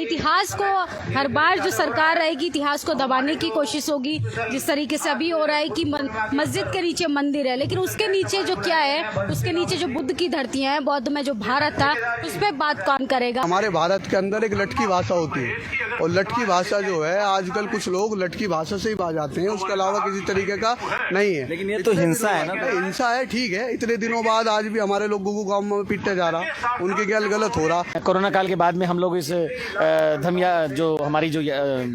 इतिहास को हर बार जो सरकार रहेगी इतिहास को दबाने की कोशिश होगी। जिस तरीके से अभी हो रहा है कि मस्जिद के नीचे मंदिर है, लेकिन उसके नीचे जो क्या है, उसके नीचे जो बुद्ध की धरतियां हैं, बौद्ध में जो भारत था, उस पर बात कौन करेगा। हमारे भारत के अंदर एक लटकी भाषा होती है और लटकी भाषा जो है आजकल कुछ लोग लटकी भाषा से ही बाज जाते हैं, उसके अलावा किसी तरीके का नहीं है। लेकिन ये तो हिंसा है ना। हिंसा है, ठीक है। इतने दिनों बाद आज भी हमारे लोग गुगु गांव में पीटने जा रहा, उनके क्या गलत हो रहा। कोरोना काल के बाद में हम लोग इस धमिया जो हमारी जो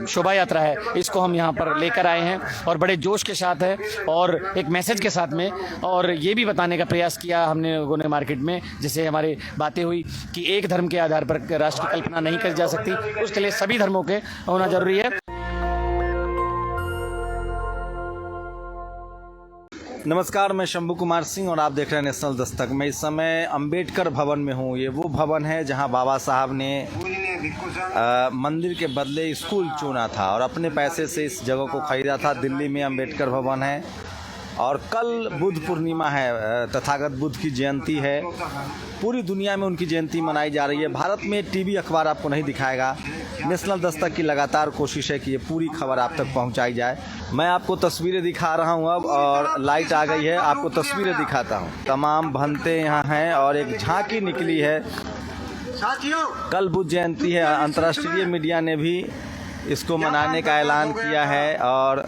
शोभा यात्रा है, इसको हम यहाँ पर लेकर आए हैं और बड़े जोश के साथ है और एक मैसेज के साथ में, और ये भी बताने का प्रयास किया हमने लोगों ने मार्केट में, जिससे हमारी बातें हुई कि एक धर्म के आधार पर राष्ट्र की कल्पना नहीं करी जा सकती, उसके लिए सभी धर्मों के होना जरूरी है। नमस्कार, मैं शंभू कुमार सिंह और आप देख रहे हैं नेशनल दस्तक। मैं इस समय अंबेडकर भवन में हूँ। ये वो भवन है जहाँ बाबा साहब ने मंदिर के बदले स्कूल चुना था और अपने पैसे से इस जगह को खरीदा था। दिल्ली में अंबेडकर भवन है और कल बुद्ध पूर्णिमा है, तथागत बुद्ध की जयंती है। पूरी दुनिया में उनकी जयंती मनाई जा रही है। भारत में टीवी अखबार आपको नहीं दिखाएगा। नेशनल दस्तक की लगातार कोशिश है कि ये पूरी खबर आप तक पहुंचाई जाए। मैं आपको तस्वीरें दिखा रहा हूं अब, और लाइट आ गई है, आपको तस्वीरें दिखाता हूं। तमाम भंते यहाँ हैं और एक झांकी निकली है। कल बुद्ध जयंती है। अंतर्राष्ट्रीय मीडिया ने भी इसको मनाने का ऐलान किया है और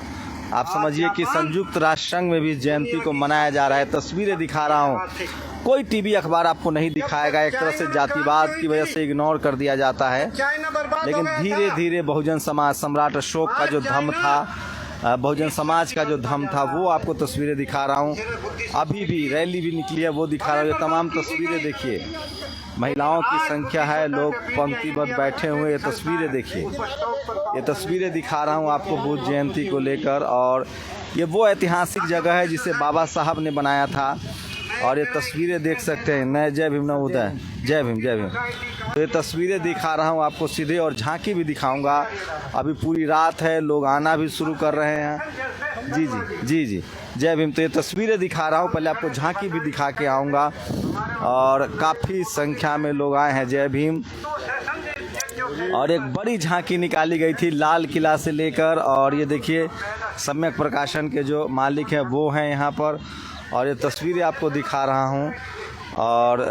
आप समझिए कि संयुक्त राष्ट्र संघ में भी इस जयंती को मनाया जा रहा है। तस्वीरें दिखा रहा हूँ, कोई टीवी अखबार आपको नहीं दिखाएगा। एक तरह से जातिवाद की वजह से इग्नोर कर दिया जाता है, लेकिन धीरे धीरे बहुजन समाज, सम्राट अशोक का जो धम्म था, बहुजन समाज का जो धम्म था, वो आपको तस्वीरें दिखा रहा हूँ। अभी भी रैली भी निकली है, वो दिखा रहा हूँ। ये तमाम तस्वीरें देखिए, महिलाओं की संख्या है, लोग पंक्तिबद्ध बैठे हुए। ये तस्वीरें देखिए, ये तस्वीरें दिखा रहा हूँ आपको बुद्ध जयंती को लेकर। और ये वो ऐतिहासिक जगह है जिसे बाबा साहब ने बनाया था और ये तस्वीरें देख सकते हैं। नए जय भीम नवोदय, जय भीम जय भीम। तो ये तस्वीरें दिखा रहा हूँ आपको सीधे, और झांकी भी दिखाऊंगा। अभी पूरी रात है, लोग आना भी शुरू कर रहे हैं। जी जी जी जी, जय भीम। तो ये तस्वीरें दिखा रहा हूँ, पहले आपको झांकी भी दिखा के आऊँगा। और काफ़ी संख्या में लोग आए हैं, जय भीम। और एक बड़ी झांकी निकाली गई थी लाल किला से लेकर, और ये देखिए सम्यक प्रकाशन के जो मालिक हैं वो हैं यहाँ पर, और ये तस्वीरें आपको दिखा रहा हूँ। और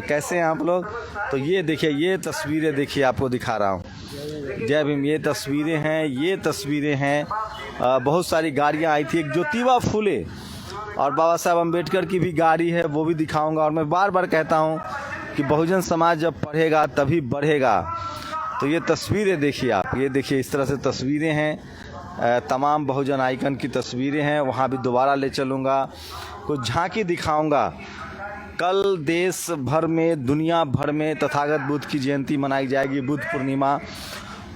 कैसे हैं आप लोग? तो ये देखिए, ये तस्वीरें देखिए, आपको दिखा रहा हूँ। जय भीम। ये तस्वीरें हैं, ये तस्वीरें हैं। बहुत सारी गाड़ियाँ आई थी। एक ज्योतिबा फुले और बाबा साहब अम्बेडकर की भी गाड़ी है, वो भी दिखाऊंगा। और मैं बार बार कहता हूँ कि बहुजन समाज जब पढ़ेगा तभी बढ़ेगा। तो ये तस्वीरें देखिए आप, ये देखिए, इस तरह से तस्वीरें हैं। तमाम बहुजन आइकन की तस्वीरें हैं। वहाँ भी दोबारा ले चलूँगा, कुछ झांकी दिखाऊंगा। कल देश भर में, दुनिया भर में तथागत बुद्ध की जयंती मनाई जाएगी, बुद्ध पूर्णिमा।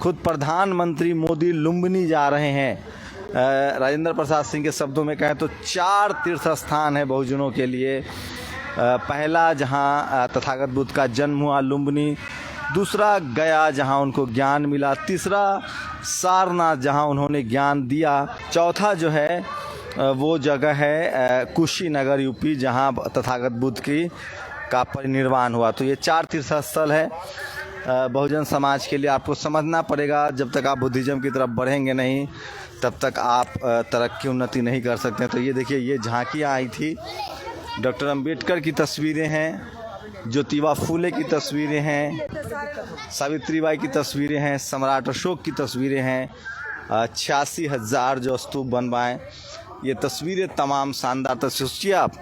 खुद प्रधानमंत्री मोदी लुम्बिनी जा रहे हैं। राजेंद्र प्रसाद सिंह के शब्दों में कहें तो 4 तीर्थ स्थान है बहुजनों के लिए। पहला जहां तथागत बुद्ध का जन्म हुआ, लुम्बिनी। दूसरा गया, जहां उनको ज्ञान मिला। तीसरा सारनाथ, जहां उन्होंने ज्ञान दिया। चौथा जो है वो जगह है कुशीनगर, यूपी, जहां तथागत बुद्ध का परिनिर्वाण हुआ। तो ये 4 तीर्थ स्थल है बहुजन समाज के लिए। आपको समझना पड़ेगा, जब तक आप बुद्धिज़्म की तरफ बढ़ेंगे नहीं, तब तक आप तरक्की उन्नति नहीं कर सकते। तो ये देखिए, ये झांकियाँ आई थी। डॉक्टर अंबेडकर की तस्वीरें हैं, ज्योतिबा फूले की तस्वीरें हैं, सावित्रीबाई की तस्वीरें हैं, सम्राट अशोक की तस्वीरें हैं। 86,000 जो स्तूप बनवाएं, ये तस्वीरें तमाम शानदार तस्वीरें। आप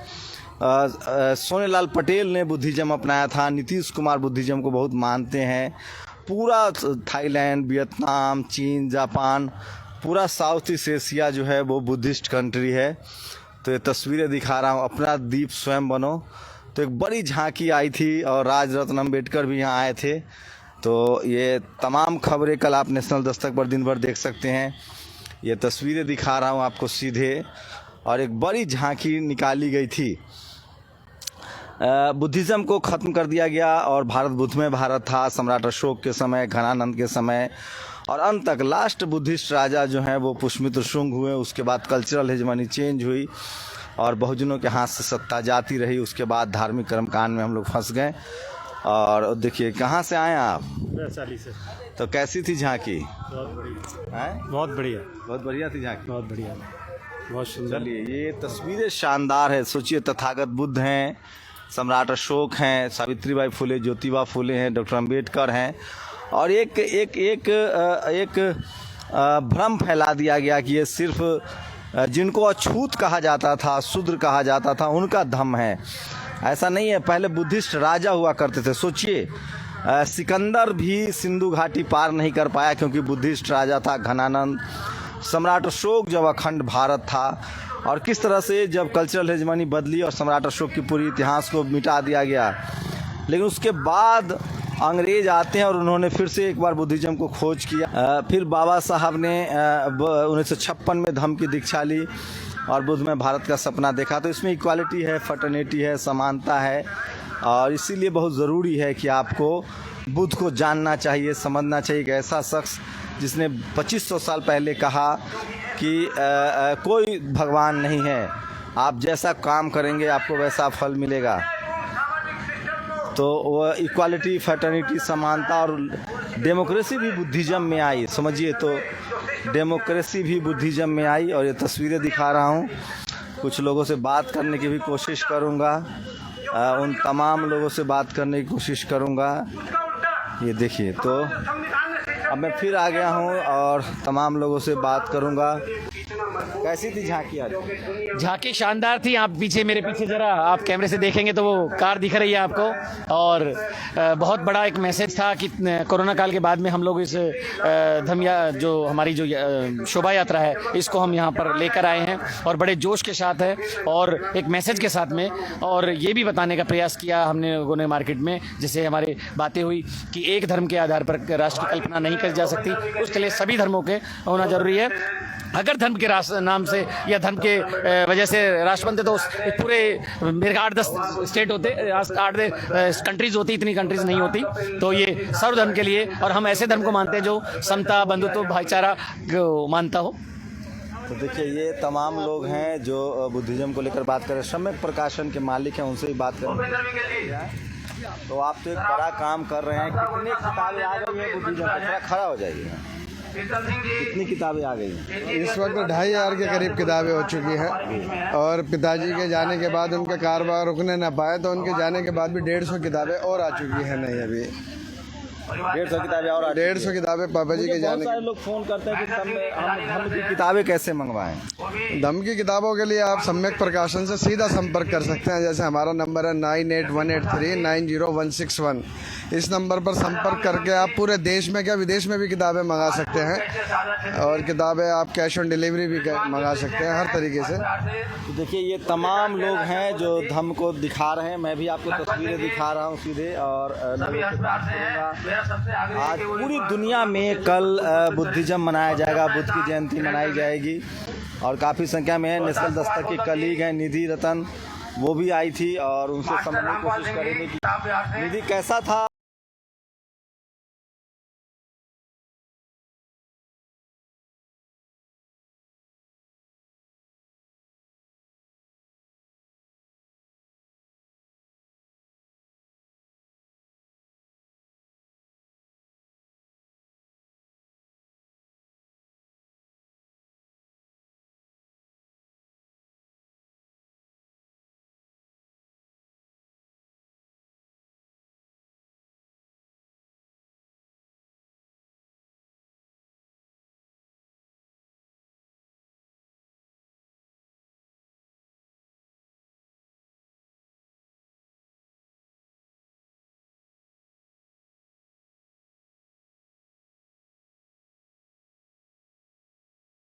सोनेलाल पटेल ने बुद्धिज़्म अपनाया था। नीतीश कुमार बुद्धिज़्म को बहुत मानते हैं। पूरा थाईलैंड, वियतनाम, चीन, जापान, पूरा साउथ ईस्ट एशिया जो है वो बुद्धिस्ट कंट्री है। तो ये तस्वीरें दिखा रहा हूँ। अपना दीप स्वयं बनो। तो एक बड़ी झांकी आई थी और राजरत्न अम्बेडकर भी यहाँ आए थे। तो ये तमाम खबरें कल आप नेशनल दस्तक पर दिन भर देख सकते हैं। ये तस्वीरें दिखा रहा हूँ आपको सीधे, और एक बड़ी झांकी निकाली गई थी। बुद्धिज़्म को ख़त्म कर दिया गया और भारत बुद्ध में भारत था, सम्राट अशोक के समय, घनानंद के समय, और अंत तक लास्ट बुद्धिस्ट राजा जो हैं वो पुष्यमित्र शुंग हुए। उसके बाद कल्चरल हेजमनी चेंज हुई और बहुजनों के हाथ से सत्ता जाती रही। उसके बाद धार्मिक कर्मकांड में हम लोग फंस गए। और देखिए कहाँ से आए आप? वैशाली से। तो कैसी थी झांकी? बहुत बढ़िया। हैं? बहुत बढ़िया। बहुत बढ़िया थी झांकी। बहुत बढ़िया। बहुत सुंदर। चलिए, ये तस्वीरें शानदार है। सोचिए, तथागत बुद्ध हैं, सम्राट अशोक हैं, सावित्रीबाई फुले, ज्योतिबा फुले हैं, डॉक्टर अंबेडकर हैं, और एक भ्रम फैला दिया गया कि ये सिर्फ जिनको अछूत कहा जाता था, शूद्र कहा जाता था, उनका धम्म है। ऐसा नहीं है। पहले बुद्धिस्ट राजा हुआ करते थे। सोचिए, सिकंदर भी सिंधु घाटी पार नहीं कर पाया क्योंकि बुद्धिस्ट राजा था घनानंद। सम्राट अशोक जब अखंड भारत था, और किस तरह से जब कल्चरल हेजमनी बदली और सम्राट अशोक की पूरी इतिहास को मिटा दिया गया, लेकिन उसके बाद अंग्रेज आते हैं और उन्होंने फिर से एक बार बुद्धिज़्म को खोज किया। फिर बाबा साहब ने 1956 में धम्म की दीक्षा ली और बुद्ध में भारत का सपना देखा। तो इसमें इक्वालिटी है, फर्टर्निटी है, समानता है, और इसीलिए बहुत ज़रूरी है कि आपको बुद्ध को जानना चाहिए, समझना चाहिए। एक ऐसा शख्स जिसने 2500 साल पहले कहा कि कोई भगवान नहीं है, आप जैसा काम करेंगे आपको वैसा फल मिलेगा। तो वह इक्वालिटी, फैटर्निटी, समानता और डेमोक्रेसी भी बुद्धिज़्म में आई। समझिए, तो डेमोक्रेसी भी बुद्धिज़्म में आई। और ये तस्वीरें दिखा रहा हूँ, कुछ लोगों से बात करने की भी कोशिश करूँगा, उन तमाम लोगों से बात करने की कोशिश करूँगा। ये देखिए, तो अब मैं फिर आ गया हूँ और तमाम लोगों से बात करूँगा। कैसी थी झांकी आज? झांकी शानदार थी। आप पीछे, मेरे पीछे जरा आप कैमरे से देखेंगे तो वो कार दिख रही है आपको, और बहुत बड़ा एक मैसेज था कि कोरोना काल के बाद में हम लोग इस जो हमारी जो शोभा यात्रा है, इसको हम यहाँ पर लेकर आए हैं और बड़े जोश के साथ है और एक मैसेज के साथ में। और ये भी बताने का प्रयास किया हमने लोगों ने मार्केट में, जिससे हमारी बातें हुई कि एक धर्म के आधार पर राष्ट्र की कल्पना नहीं की जा सकती, उसके लिए सभी धर्मों के होना जरूरी है। अगर धर्म के नाम से या धर्म के वजह से राष्ट्र बनते तो पूरे मेरे 8-10 स्टेट होते, 8-10 कंट्रीज होती, इतनी कंट्रीज नहीं होती। तो ये सर्वधर्म के लिए, और हम ऐसे धर्म को मानते हैं जो समता, बंधुत्व, भाईचारा को मानता हो। तो देखिए, ये तमाम लोग हैं जो बुद्धिज़्म को लेकर बात कर रहे हैं। सम्यक प्रकाशन के मालिक हैं, उनसे ही बात करें। तो आप तो एक बड़ा काम कर रहे हैं। कितनी किताबें आ गई हैं बुद्धिज़्म पर? थोड़ा खड़ा हो जाइए। कितनी किताबें आ गई हैं? इस वक्त 2500 के करीब किताबें हो चुकी हैं, और पिताजी के जाने के बाद उनका कारोबार रुकने ना पाए, तो उनके जाने के बाद भी 150 किताबें और आ चुकी हैं। नहीं, अभी 150 किताबें और 150 किताबें पापा जी के जाने। बहुत सारे लोग फोन करते हैं कि हम धम्म की किताबें कैसे मंगवाएं? धम्म की किताबों के लिए आप सम्यक प्रकाशन से सीधा संपर्क कर सकते हैं। जैसे हमारा नंबर है 9818390161। इस नंबर पर संपर्क करके आप पूरे देश में, क्या विदेश में भी किताबें मंगा सकते हैं, और किताबें आप कैश ऑन डिलीवरी भी मंगा सकते हैं, हर तरीके से। तो देखिए, ये तमाम लोग हैं जो धम्म को दिखा रहे हैं। मैं भी आपको तस्वीरें दिखा रहा हूँ सीधे, और लोगों से बात करूँगा। आज पूरी दुनिया में कल बुद्धिज़्म मनाया जाएगा, बुद्ध की जयंती मनाई जाएगी, और काफ़ी संख्या में है। नेशनल दस्तक की कलीग हैं निधि रतन, वो भी आई थी, और उनसे समझने की कोशिश करेंगे कि निधि कैसा था।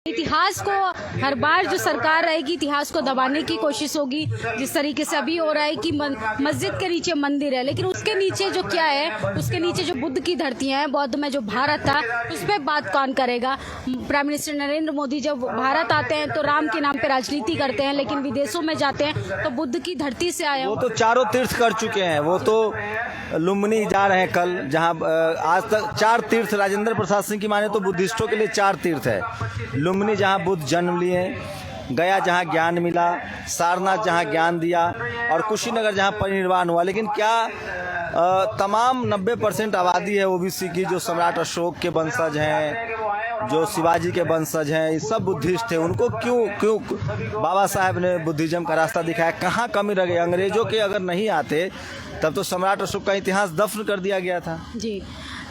इतिहास को हर बार जो सरकार रहेगी, इतिहास को दबाने की कोशिश होगी। जिस तरीके से अभी हो रहा है कि मस्जिद के नीचे मंदिर है, लेकिन उसके नीचे जो क्या है, उसके नीचे जो बुद्ध की धरतियां हैं, बौद्ध में जो भारत था, उस पर बात कौन करेगा? प्राइम मिनिस्टर नरेंद्र मोदी जब भारत आते हैं तो राम के नाम पे राजनीति करते हैं, लेकिन विदेशों में जाते हैं तो बुद्ध की धरती से आए। वो तो चारों तीर्थ कर चुके हैं। वो तो लुम्बिनी जा रहे हैं कल, जहाँ आज तक 4 तीर्थ, राजेंद्र प्रसाद सिंह की माने तो बुद्धिस्टों के लिए 4 तीर्थ है। लुम्बिनी जहाँ बुद्ध जन्म लिए, गया जहाँ ज्ञान मिला, सारनाथ जहाँ ज्ञान दिया, और कुशीनगर जहाँ परिनिर्वाण हुआ। लेकिन क्या तमाम 90% आबादी है ओबीसी की, जो सम्राट अशोक के वंशज हैं, जो शिवाजी के वंशज हैं, ये सब बुद्धिस्ट थे। उनको क्यों बाबा साहब ने बुद्धिज्म का रास्ता दिखाया? कहाँ कमी रह गई? अंग्रेजों के अगर नहीं आते तब तो सम्राट अशोक का इतिहास दफन कर दिया गया था। जी,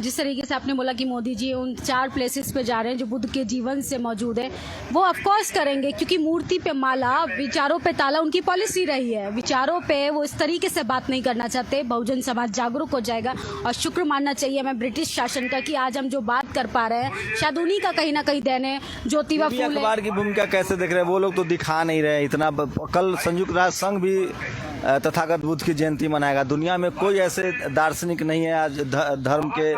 जिस तरीके से आपने बोला कि मोदी जी उन 4 प्लेसेस पे जा रहे हैं जो बुद्ध के जीवन से मौजूद है, वो ऑफ कोर्स करेंगे, क्योंकि मूर्ति पे माला, विचारों पे ताला उनकी पॉलिसी रही है। विचारों पे वो इस तरीके से बात नहीं करना चाहते। बहुजन समाज जागरूक हो जाएगा और शुक्र मानना चाहिए हमें ब्रिटिश शासन का कि आज हम जो बात कर पा रहे हैं शायद उन्हीं का कहीं ना कहीं देन है। ज्योतिबा फूले अखबार की भूमिका कैसे देख रहे हैं? वो लोग तो दिखा नहीं रहे इतना। कल संयुक्त राष्ट्र संघ भी तथागत बुद्ध की जयंती मनाएगा। दुनिया में कोई ऐसे दार्शनिक नहीं है, आज धर्म के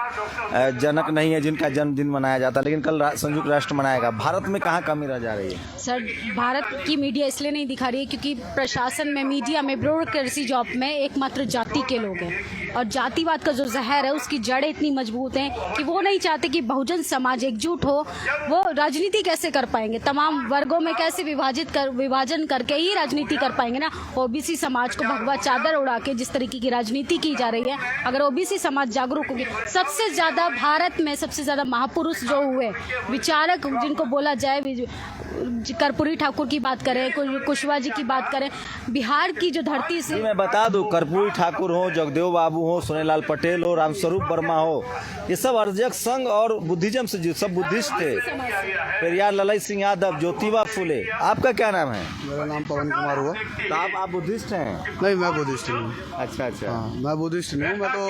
जनक नहीं है जिनका जन्मदिन मनाया जाता, लेकिन कल संयुक्त राष्ट्र मनाएगा। भारत में कहाँ कमी रह जा रही है? सर, भारत की मीडिया इसलिए नहीं दिखा रही है क्योंकि प्रशासन में, मीडिया में, ब्यूरोक्रेसी जॉब में एकमात्र जाति के लोग हैं और जातिवाद का जो जहर है उसकी जड़ें इतनी मजबूत हैं कि वो नहीं चाहते कि बहुजन समाज एकजुट हो। वो राजनीति कैसे कर पाएंगे? तमाम वर्गों में कैसे विभाजन करके ही राजनीति कर पाएंगे ना। ओबीसी समाज को भगवा चादर उड़ा के जिस तरीके की राजनीति की जा रही है, अगर ओबीसी समाज जागरूक होगी, सबसे ज्यादा भारत में सबसे ज्यादा महापुरुष जो हुए विचारक जिनको बोला जाए, कर्पूरी ठाकुर की बात करें, कुशवाहा जी की बात करें, बिहार की जो धरती से मैं बता दूं, कर्पूरी ठाकुर हो, जगदेव बाबू हो, सोनेलाल पटेल हो, रामस्वरूप वर्मा हो, ये सब अर्जक संघ और बुद्धिज्म से सब बुद्धिस्ट थे। पेरियार ललाई सिंह यादव, ज्योतिबा फूले। आपका क्या नाम है? मेरा नाम पवन कुमार हुआ। तो आप बुद्धिस्ट हैं? नहीं, मैं बुद्धिस्ट नहीं हूँ। अच्छा। हाँ, मैं बुद्धिस्ट नहीं हूँ, मैं तो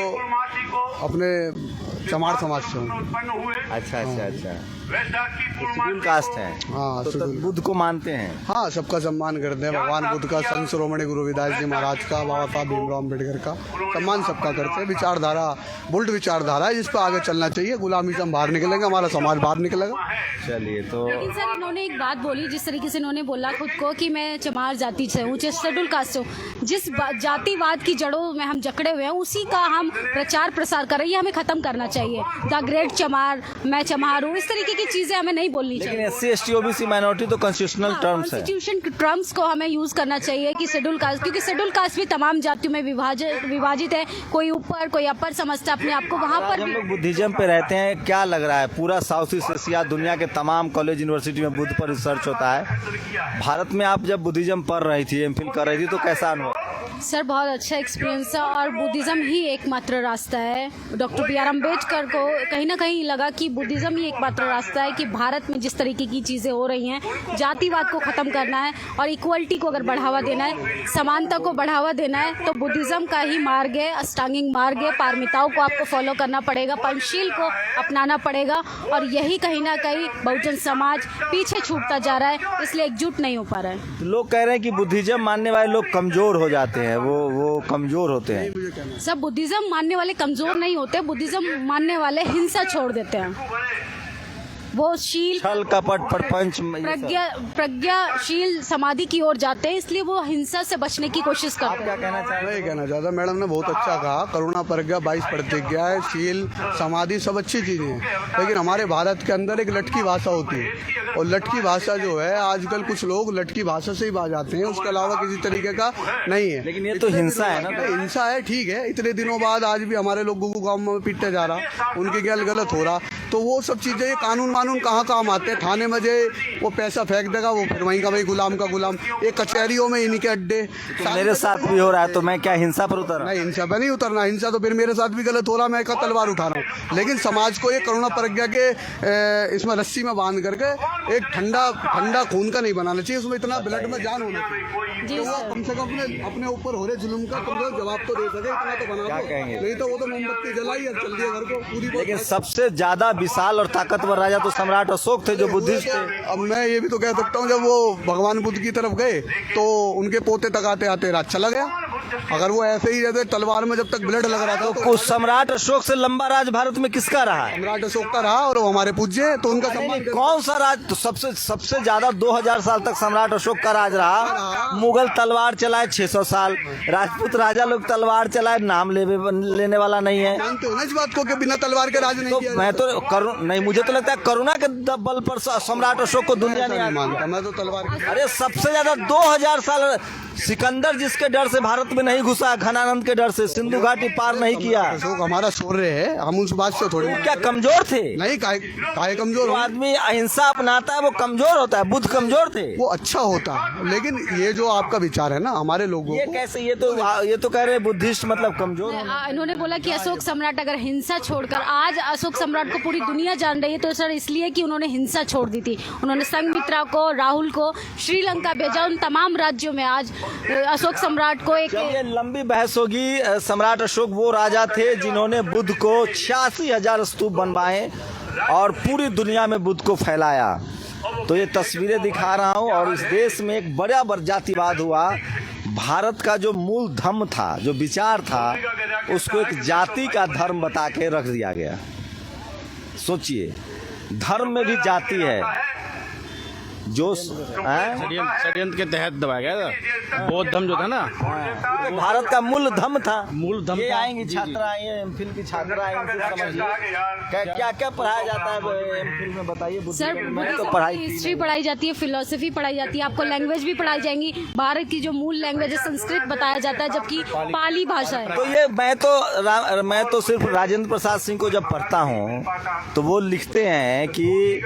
अपने चमार समाज से हूँ। अच्छा। शेड्यूल कास्ट है। हाँ, तो शेड्यूल। बुद्ध को मानते हैं? हाँ, सबका सम्मान करते हैं। भगवान बुद्ध का, संत शिरोमणि गुरु रविदास जी महाराज का, बाबा साहब भीमराव अम्बेडकर का सम्मान सबका करते हैं। विचारधारा बुल्ट विचारधारा है जिस पर आगे चलना चाहिए। गुलामी से हम बाहर निकलेंगे, हमारा समाज बाहर निकलेगा। चलिए, तो लेकिन सर इन्होंने एक बात बोली, जिस तरीके से इन्होंने बोला खुद को कि मैं चमार जाति से हूँ, शेड्यूल कास्ट से हूँ, जिस जातिवाद की जड़ों में हम जकड़े हुए हैं उसी का हम प्रचार प्रसार कर रहे हैं। हमें खत्म करना चाहिए। द ग्रेट चमार, मैं चमार हूँ, इस तरीके की चीजें हमें नहीं बोलनी चाहिए। लेकिन SC ST OBC माइनॉरिटी तो कॉन्स्टिट्यूशनल टर्म्स है। कॉन्स्टिट्यूशन टर्म्स को हमें यूज करना चाहिए कि शेड्यूल कास्ट, क्योंकि शेड्यूल कास्ट भी तमाम जातियों में विभाजित है। कोई ऊपर कोई अपर समझता है अपने आप को। वहाँ पर हम लोग बुद्धिज्म पे रहते हैं, क्या लग रहा है पूरा साउथ ईस्ट एशिया, दुनिया के तमाम कॉलेज यूनिवर्सिटी में बुद्ध पर रिसर्च होता है। भारत में आप जब बुद्धिज्म पढ़ रही थी, MPhil कर रही थी, तो कैसा अनुभव? सर, बहुत अच्छा एक्सपीरियंस था और बुद्धिज्म ही एकमात्र रास्ता है। डॉक्टर BR अम्बेडकर को कहीं ना कहीं लगा कि बुद्धिज्म ही एकमात्र रास्ता है कि भारत में जिस तरीके की चीज़ें हो रही हैं, जातिवाद को ख़त्म करना है और इक्वलिटी को अगर बढ़ावा देना है, समानता को बढ़ावा देना है, तो बुद्धिज्म का ही मार्ग है, अष्टांगिक मार्ग है। पारमिताओं को आपको फॉलो करना पड़ेगा, पंचशील को अपनाना पड़ेगा और यही कहीं ना कहीं बहुजन समाज पीछे छूटता जा रहा है, इसलिए एकजुट नहीं हो पा रहा है। लोग कह रहे हैं कि बुद्धिज्म मानने वाले लोग कमजोर हो जाते हैं, वो कमजोर होते हैं। सब बुद्धिज्म मानने वाले कमजोर नहीं होते, बुद्धिज्म मानने वाले हिंसा छोड़ देते हैं। वो शील, छल कपट प्रपंच, प्रज्ञाशील समाधि की ओर जाते हैं, इसलिए वो हिंसा से बचने की कोशिश करते हैं। क्या कहना चाह रहे नहीं कहना चाहता, मैडम ने बहुत अच्छा कहा। करुणा, प्रज्ञा, 22 प्रतिज्ञा है, शील, समाधि सब अच्छी चीजें हैं, लेकिन हमारे भारत के अंदर एक लटकी भाषा होती है और लटकी भाषा जो है आजकल कुछ लोग लटकी भाषा से ही बाज आते हैं, उसके अलावा किसी तरीके का नहीं है। लेकिन ये तो हिंसा है ना? हिंसा है, ठीक है। इतने दिनों बाद आज भी हमारे लोग गुगु गांव में पीटते जा रहा, उनके गैल गलत हो रहा, तो वो सब चीजें, कानून कहाँ काम आते हैं? थाने में जे वो पैसा फेंक देगा, वो फिर वहीं का वही गुलाम का गुलाम। ये कचहरियों में इन्हीं के अड्डे। तो मेरे साथ भी हो रहा है, तो मैं क्या हिंसा पर उतर? नहीं, हिंसा पर नहीं उतरना। हिंसा तो फिर मेरे साथ भी गलत हो रहा, मैं का तलवार उठा रहा हूँ। लेकिन समाज को ये करुणा प्रज्ञा के इसमें रस्सी में बांध करके एक ठंडा खून का नहीं बनाना चाहिए, उसमें इतना ब्लड में जान होना चाहिए। तो वो कम से कम अपने ऊपर हो रहे जुल्म का कम से कम जवाब तो दे सके, इतना तो बना। क्या कहेंगे? नहीं तो वो तो मोमबत्ती जलाई और चल दिया घर को पूरी। लेकिन सबसे ज्यादा विशाल और ताकतवर राजा तो सम्राट अशोक थे, जो बुद्धिस्ट थे। अब मैं ये भी तो कह सकता हूँ, जब वो भगवान बुद्ध की तरफ गए तो उनके पोते तक आते आते रात चला गया। अगर वो ऐसे ही रहते तलवार में जब तक ब्लड लग रहा था, तो कुछ सम्राट अशोक से लंबा राज भारत में किसका रहा है? सम्राट अशोक का रहा और वो हमारे पूज्य, तो उनका सम्मान। कौन सा राज? तो सबसे ज्यादा 2000 साल तक सम्राट अशोक का राज रहा। मुगल तलवार चलाए 600 साल, राजपूत राजा लोग तलवार चलाए, नाम लेने वाला नहीं है। जानते हो ना इस बात को कि बिना तलवार के राज नहीं तो किया? मैं तो नहीं, मुझे तो लगता है करुणा के बल पर सम्राट अशोक को दुनिया नहीं मानता। मैं तो तलवार अरे सबसे ज्यादा 2000 साल सिकंदर जिसके डर से भारत में नहीं घुसा घनानंद के डर से, सिंधु घाटी पार नहीं किया। अशोक हमारा शौर्य है, हम उस बात से थोड़ी क्या कमजोर थे? नहीं, काहे कमजोर जो हो? आदमी अहिंसा अपनाता है वो कमजोर होता है। बुद्ध कमजोर थे? वो अच्छा होता, लेकिन ये जो आपका विचार है ना हमारे लोगों ये को, कैसे? ये तो कह रहे हैं बुद्धिस्ट मतलब कमजोर होना। इन्होंने बोला कि अशोक सम्राट अगर हिंसा छोड़कर, आज अशोक सम्राट को पूरी दुनिया जान रही है तो सर इसलिए कि उन्होंने हिंसा छोड़ दी थी। उन्होंने संघमित्रा को, राहुल को श्रीलंका भेजा, उन तमाम राज्यों में आज अशोक सम्राट को एक चलिए लंबी बहस होगी। सम्राट अशोक वो राजा थे जिन्होंने बुद्ध को 86,000 स्तूप बनवाए और पूरी दुनिया में बुद्ध को फैलाया। तो ये तस्वीरें दिखा रहा हूँ। और इस देश में एक बड़ा जातिवाद हुआ। भारत का जो मूल धम्म था, जो विचार था, उसको एक जाति का धर्म बता के रख दिया गया। सोचिए, धर्म में भी जाति है। जो षड्यंत्र के तहत दबाया गया था। बौद्ध धर्म जो था ना, वो भारत का मूल धर्म था। मूल धर्म ये था। आएंगी छात्रा आई है, एमफिल की छात्रा आई, समझिए क्या क्या पढ़ाया जाता है एमफिल में, बताइए। सर मैंने तो पढ़ाई हिस्ट्री पढ़ाई जाती है, फिलोसफी पढ़ाई जाती है, आपको लैंग्वेज भी पढ़ाई जाएंगी। भारत की जो मूल लैंग्वेज है संस्कृत बताया जाता है, जबकि पाली भाषा है। तो ये मैं तो सिर्फ राजेंद्र प्रसाद सिंह को जब पढ़ता हूँ तो वो लिखते हैं कि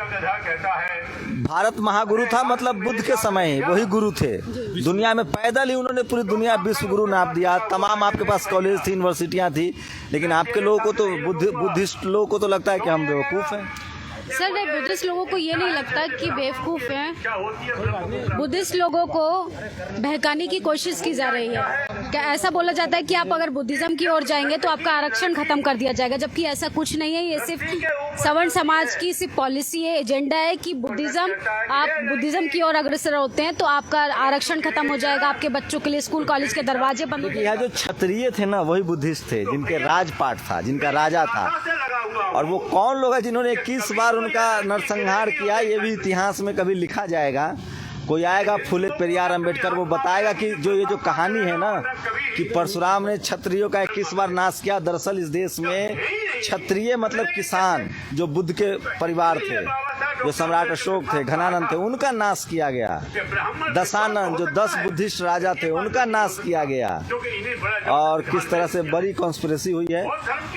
भारत महागुरु था, मतलब बुद्ध के समय ही वही गुरु थे। दुनिया में पैदल ही उन्होंने पूरी दुनिया विश्व गुरु नाप दिया। तमाम आपके पास कॉलेज थी, यूनिवर्सिटियां थी, लेकिन आपके लोगों को तो बुद्धिस्ट लोगों को तो लगता है कि हम बेवकूफ़ हैं। सर नहीं, बुद्धिस्ट लोगों को ये नहीं लगता कि बेवकूफ़ हैं। बुद्धिस्ट लोगों को बहकाने की कोशिश की जा रही है। क्या ऐसा बोला जाता है कि आप अगर बुद्धिज़्म की ओर जाएंगे तो आपका आरक्षण खत्म कर दिया जाएगा, जबकि ऐसा कुछ नहीं है। ये सिर्फ सवर्ण समाज की सिर्फ पॉलिसी है, एजेंडा है कि आप बुद्धिज़्म की ओर अग्रसर होते हैं तो आपका आरक्षण खत्म हो जाएगा, आपके बच्चों के लिए स्कूल कॉलेज के दरवाजे बंद हो यहाँ जो क्षत्रिय थे ना वही बुद्धिस्ट थे, जिनके राजपाट था, जिनका राजा था। और वो कौन लोग हैं जिन्होंने 21 बार उनका नरसंहार किया, ये भी इतिहास में कभी लिखा जाएगा। कोई आएगा फूले पेरियार अंबेडकर, वो बताएगा कि ये जो कहानी है ना कि परशुराम ने क्षत्रियों का 21 बार नाश किया। दरअसल इस देश में क्षत्रिय मतलब किसान, जो बुद्ध के परिवार थे, जो सम्राट अशोक थे, घनानंद थे, उनका नाश किया गया। दशानंद जो 10 बुद्धिस्ट राजा थे, उनका नाश किया गया। और किस तरह से बड़ी कॉन्स्पिरेसी हुई है।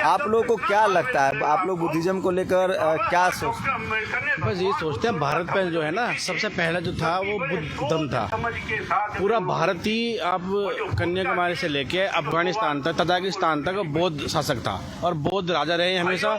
आप लोगों को क्या लगता है, आप लोग बुद्धिज्म को लेकर क्या सोचते हैं? बस ये सोचते हैं भारत पे जो है ना, सबसे पहला जो था वो बुद्ध धर्म था। पूरा भारत ही आप कन्याकुमारी से लेके अफगानिस्तान तक, तजाकिस्तान तक बौद्ध शासक था और बौद्ध राजा रहे हमेशा।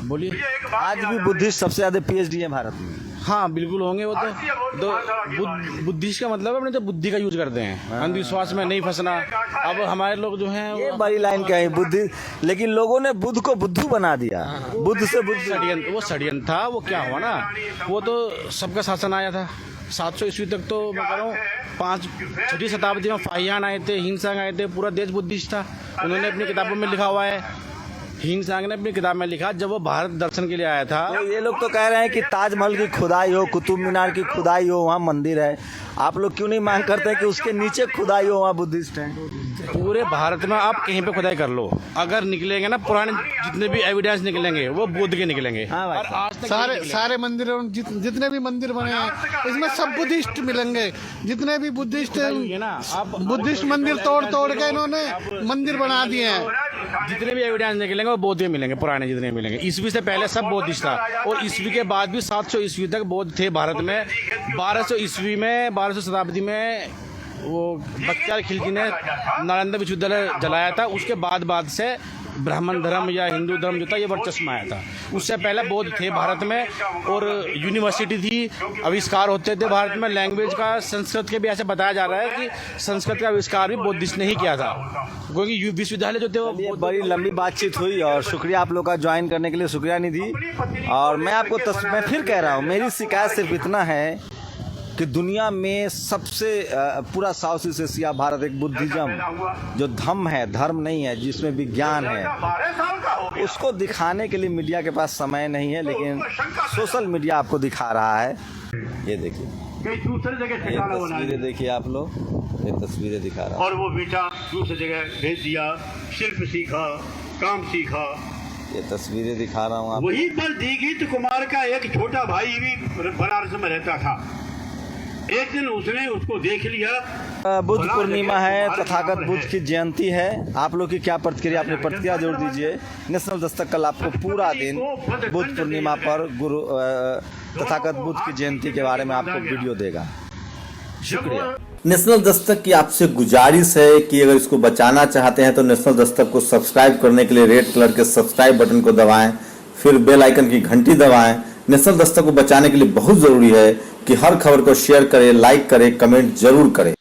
बोलिए, आज भी बुद्धिस्ट सबसे ज्यादा PhD है भारत में। हाँ बिल्कुल होंगे वो तो बुद्धिस्ट का मतलब अपने तो बुद्धि का यूज करते हैं, अंधविश्वास में नहीं फंसना। अब हमारे लोग जो हैं ये बड़ी लाइन क्या है बुद्धि, लेकिन लोगों ने बुद्ध को बुद्धू बना दिया। बुद्ध से बुद्ध वो षड्यंत्र था। वो क्या हुआ ना, वो तो सबका शासन आया था 700 ईस्वी तक। तो मैं कह रहा हूँ 5वीं शताब्दी में फाहियान आए थे, हिंसा आए थे, पूरा देश बुद्धिस्ट था। उन्होंने अपनी किताबों में लिखा हुआ है, हिंसांग ने अपनी किताब में लिखा, जब वो भारत दर्शन के लिए आया था। तो ये लोग तो कह रहे हैं कि ताजमहल की खुदाई हो, कुतुब मीनार की खुदाई हो, वहाँ मंदिर है। आप लोग क्यों नहीं मांग करते हैं कि उसके नीचे खुदाई हो, वहाँ बुद्धिस्ट हैं? पूरे भारत में आप कहीं पे खुदाई कर लो, अगर निकलेंगे ना पुराने जितने भी एविडेंस निकलेंगे वो बुद्ध के निकलेंगे। हाँ भाई, और आज तक सारे मंदिरों जितने भी मंदिर बने हैं इसमें सब बुद्धिस्ट मिलेंगे। जितने भी बुद्धिस्ट मंदिर तोड़ के इन्होंने मंदिर बना दिए हैं। जितने भी एविडेंस निकलेंगे वो बौद्ध मिलेंगे, पुराने जितने मिलेंगे। ईस्वी से पहले सब बौद्धिस्ट था और ईस्वी के बाद भी 700 ईस्वी तक बौद्ध थे भारत में। 1200 ईस्वी में, 1200 शताब्दी में वो बख्तियार खिलजी ने नालंदा विश्वविद्यालय जलाया था। उसके बाद से ब्राह्मण धर्म या हिंदू धर्म जो था ये वर्चस्व में आया था। उससे पहले बौद्ध थे भारत में और यूनिवर्सिटी थी, आविष्कार होते थे भारत में। लैंग्वेज का संस्कृत के भी ऐसे बताया जा रहा है कि संस्कृत का आविष्कार भी बौद्धिस्ट ने ही किया था, क्योंकि विश्वविद्यालय जो थे वो बड़ी लंबी बातचीत हुई। और शुक्रिया आप लोग का ज्वाइन करने के लिए, शुक्रिया निधि। और मैं आपको मैं फिर कह रहा हूँ, मेरी शिकायत सिर्फ इतना है कि दुनिया में सबसे पूरा साउथ ईस्ट एशिया, भारत एक बुद्धिज्म जो धम्म है, धर्म नहीं है, जिसमें विज्ञान है, उसको दिखाने के लिए मीडिया के पास समय नहीं है, लेकिन सोशल मीडिया आपको दिखा रहा है। ये देखिए, ये तस्वीरें देखिए आप लोग, ये तस्वीरें दिखा रहा है। और वो बेटा दूसरी जगह भेज दिया, शिल्प सीखा, काम सीखा। ये तस्वीरें दिखा रहा हूँ आप। वहीं पर दीघित कुमार का एक छोटा भाई भी बनारस में रहता था। एक दिन उसने उसको देख लिया। बुद्ध पूर्णिमा है, तथागत बुद्ध की जयंती है। आप लोग की क्या प्रतिक्रिया, अपनी प्रतिक्रिया जोड़ दीजिए। नेशनल दस्तक कल आपको पूरा दिन बुद्ध पूर्णिमा पर तथागत बुद्ध की जयंती के बारे में आपको वीडियो देगा। शुक्रिया। नेशनल दस्तक की आपसे गुजारिश है कि अगर इसको बचाना चाहते हैं तो नेशनल दस्तक को सब्सक्राइब करने के लिए रेड कलर के सब्सक्राइब बटन को दबाएं, फिर बेल आइकन की घंटी दबाएं। नेशनल दस्तक को बचाने के लिए बहुत जरूरी है कि हर खबर को शेयर करें, लाइक करें, कमेंट जरूर करें।